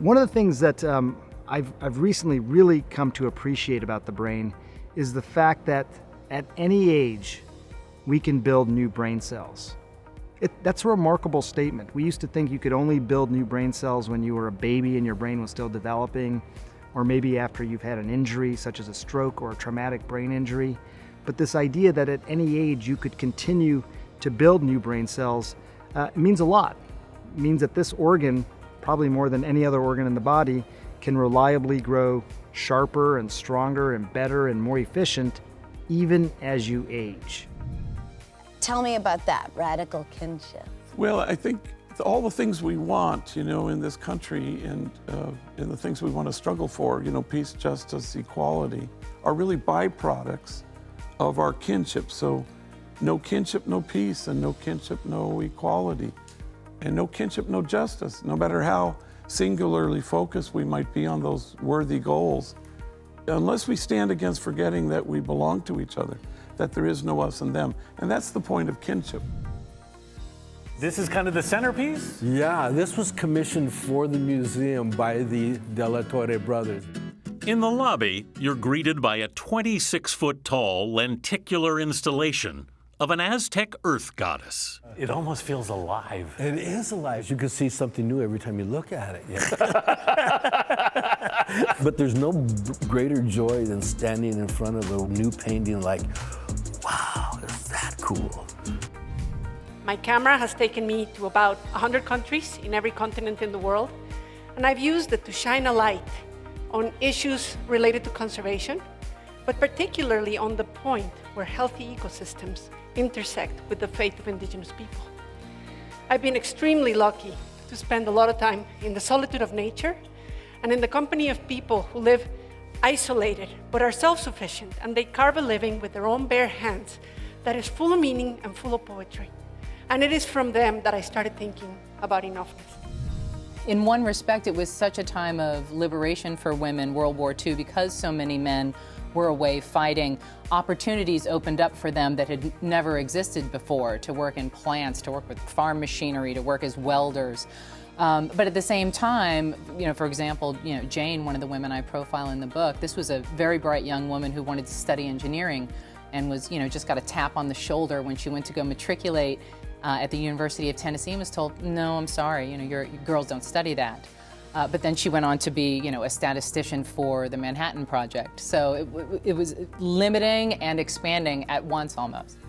One of the things that I've recently really come to appreciate about the brain is the fact that at any age, we can build new brain cells. That's a remarkable statement. We used to think you could only build new brain cells when you were a baby and your brain was still developing, or maybe after you've had an injury such as a stroke or a traumatic brain injury. But this idea that at any age you could continue to build new brain cells means a lot. It means that this organ, probably more than any other organ in the body, can reliably grow sharper and stronger and better and more efficient even as you age. Tell me about that, radical kinship. Well, I think all the things we want, in this country and the things we want to struggle for, peace, justice, equality, are really byproducts of our kinship. So no kinship, no peace, and no kinship, no equality, and no kinship, no justice. No matter how singularly focused we might be on those worthy goals, unless we stand against forgetting that we belong to each other, that there is no us and them. And that's the point of kinship. This is kind of the centerpiece? Yeah, this was commissioned for the museum by the De La Torre brothers. In the lobby, you're greeted by a 26-foot-tall lenticular installation of an Aztec earth goddess. It almost feels alive. It is alive. You can see something new every time you look at it. Yeah. But there's no greater joy than standing in front of a new painting like, wow, is that cool? My camera has taken me to about 100 countries in every continent in the world, and I've used it to shine a light on issues related to conservation, but particularly on the point where healthy ecosystems intersect with the fate of indigenous people. I've been extremely lucky to spend a lot of time in the solitude of nature and in the company of people who live isolated but are self-sufficient, and they carve a living with their own bare hands that is full of meaning and full of poetry. And it is from them that I started thinking about enoughness. In one respect, it was such a time of liberation for women, World War II, because so many men were away fighting. Opportunities opened up for them that had never existed before, to work in plants, to work with farm machinery, to work as welders. But at the same time, for example, Jane, one of the women I profile in the book, this was a very bright young woman who wanted to study engineering and was, just got a tap on the shoulder when she went to go matriculate at the University of Tennessee and was told, no, I'm sorry, your girls don't study that. But then she went on to be, a statistician for the Manhattan Project. So it was limiting and expanding at once almost.